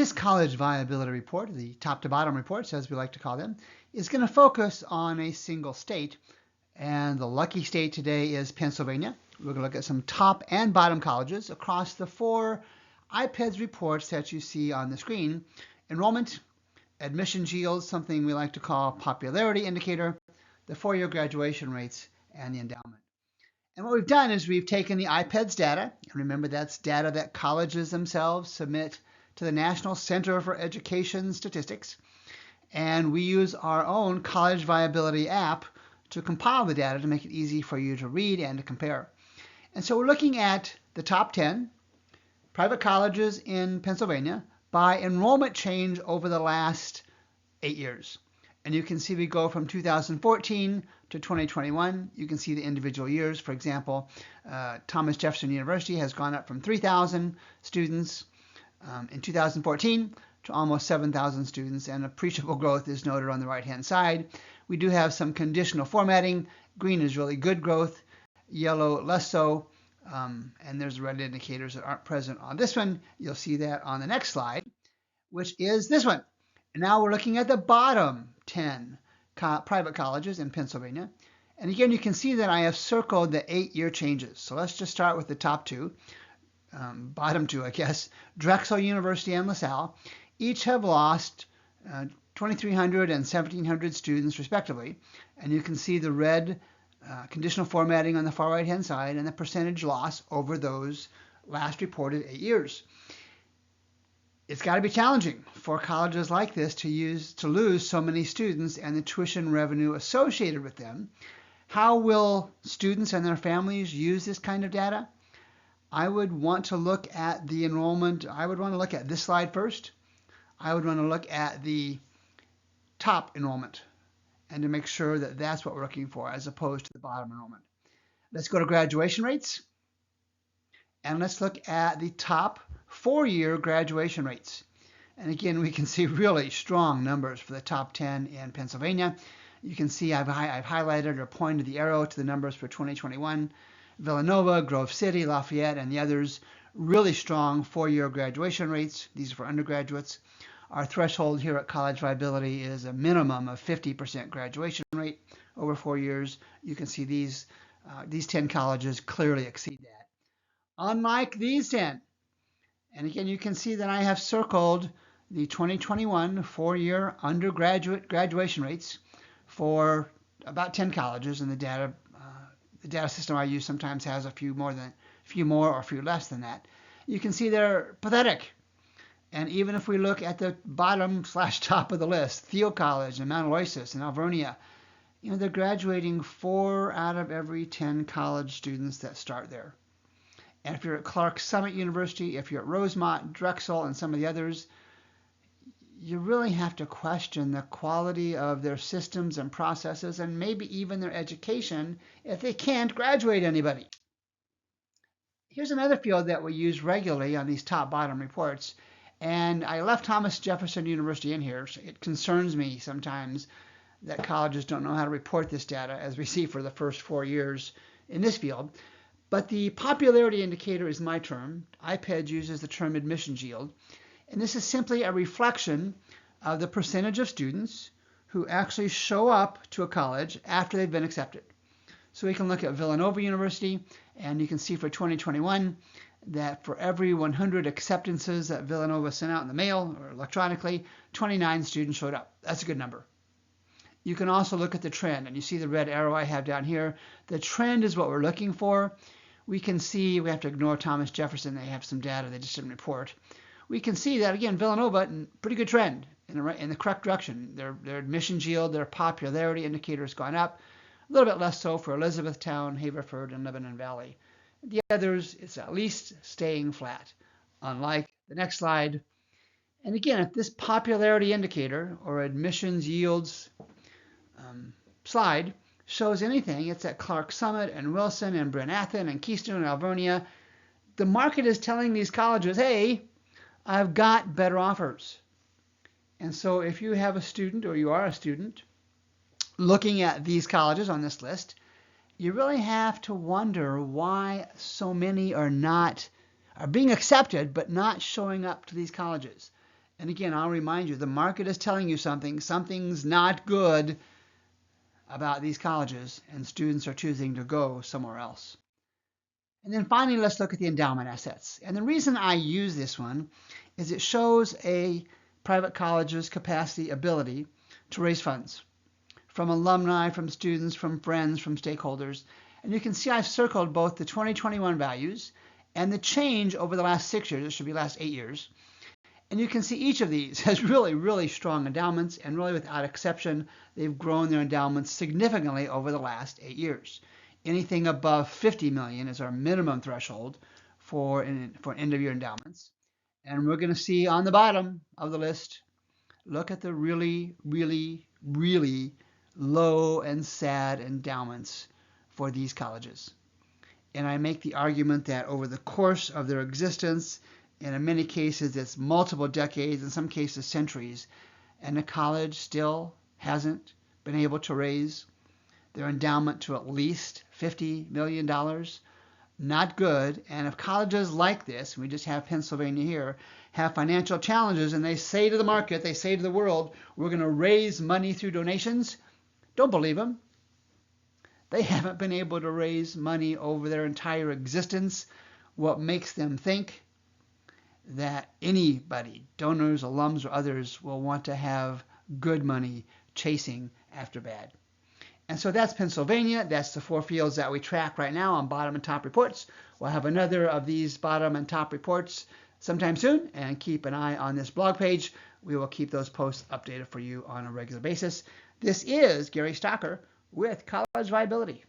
Today's College Viability Report, the top to bottom reports as we like to call them, is going to focus on a single state. And the lucky state today is Pennsylvania. We're going to look at some top and bottom colleges across the 4 IPEDS reports that you see on the screen. Enrollment, admissions yields, something we like to call popularity indicator, the 4-year graduation rates, and the endowment. And what we've done is we've taken the IPEDS data, and remember that's data that colleges themselves submit to the National Center for Education Statistics, and we use our own College Viability app to compile the data to make it easy for you to read and to compare. And so we're looking at the top 10 private colleges in Pennsylvania by enrollment change over the last 8 years. And you can see we go from 2014 to 2021. You can see the individual years. For example, Thomas Jefferson University has gone up from 3,000 students in 2014 to almost 7,000 students, and appreciable growth is noted on the right-hand side. We do have some conditional formatting. Green is really good growth, yellow less so, and there's red indicators that aren't present on this one. You'll see that on the next slide, which is this one. And now we're looking at the bottom 10 private colleges in Pennsylvania. And again, you can see that I have circled the 8-year changes. So let's just start with the top 2, bottom 2, I guess. Drexel University and LaSalle each have lost 2,300 and 1,700 students respectively. And you can see the red conditional formatting on the far right-hand side and the percentage loss over those last reported 8 years. It's got to be challenging for colleges like this to lose so many students and the tuition revenue associated with them. How will students and their families use this kind of data? I would want to look at the enrollment. I would want to look at this slide first. I would want to look at the top enrollment and to make sure that that's what we're looking for as opposed to the bottom enrollment. Let's go to graduation rates. And let's look at the top 4-year graduation rates. And again, we can see really strong numbers for the top 10 in Pennsylvania. You can see I've highlighted or pointed the arrow to the numbers for 2021. Villanova, Grove City, Lafayette, and the others, really strong 4-year graduation rates. These are for undergraduates. Our threshold here at College Viability is a minimum of 50% graduation rate over 4 years. You can see these 10 colleges clearly exceed that. Unlike these 10, and again, you can see that I have circled the 2021 4-year undergraduate graduation rates for about 10 colleges, and the data system I use sometimes has a few more or a few less than that. You can see they're pathetic. And even if we look at the bottom/top of the list, Thiel College and Mount Aloysius and Alvernia, they're graduating 4 out of every 10 college students that start there. And if you're at Clark Summit University, if you're at Rosemont, Drexel, and some of the others, you really have to question the quality of their systems and processes and maybe even their education if they can't graduate anybody. Here's another field that we use regularly on these top-bottom reports. And I left Thomas Jefferson University in here. So it concerns me sometimes that colleges don't know how to report this data, as we see for the first 4 years in this field. But the popularity indicator is my term. IPEDS uses the term admissions yield. And this is simply a reflection of the percentage of students who actually show up to a college after they've been accepted. So we can look at Villanova University, and you can see for 2021 that for every 100 acceptances that Villanova sent out in the mail or electronically, 29 students showed up. That's a good number. You can also look at the trend, and you see the red arrow I have down here. The trend is what we're looking for. We can see, we have to ignore Thomas Jefferson. They have some data they just didn't report. We can see that, again, Villanova, pretty good trend in the correct direction. Their admissions yield, their popularity indicator has gone up. A little bit less so for Elizabethtown, Haverford, and Lebanon Valley. The others, it's at least staying flat, unlike the next slide. And again, if this popularity indicator or admissions yields slide shows anything, it's at Clark Summit and Wilson and Bryn Athyn and Keystone and Alvernia. The market is telling these colleges, hey, I've got better offers. And so if you have a student or you are a student looking at these colleges on this list, you really have to wonder why so many are being accepted but not showing up to these colleges. And again, I'll remind you, the market is telling you something. Something's not good about these colleges, and students are choosing to go somewhere else. And then finally, let's look at the endowment assets. And the reason I use this one is it shows a private college's ability to raise funds from alumni, from students, from friends, from stakeholders. And you can see I've circled both the 2021 values and the change over the last 6 years. It should be last 8 years. And you can see each of these has really, really strong endowments, and really without exception, they've grown their endowments significantly over the last 8 years. Anything above 50 million is our minimum threshold for end-of-year endowments. And we're going to see on the bottom of the list, look at the really, really, really low and sad endowments for these colleges. And I make the argument that over the course of their existence, and in many cases it's multiple decades, in some cases centuries, and the college still hasn't been able to raise their endowment to at least $50 million. Not good. And if colleges like this, we just have Pennsylvania here, have financial challenges, and they say to the market, they say to the world, we're going to raise money through donations, don't believe them. They haven't been able to raise money over their entire existence. What makes them think that anybody, donors, alums, or others, will want to have good money chasing after bad? And so that's Pennsylvania. That's the 4 fields that we track right now on bottom and top reports. We'll have another of these bottom and top reports sometime soon, and keep an eye on this blog page. We will keep those posts updated for you on a regular basis. This is Gary Stocker with College Viability.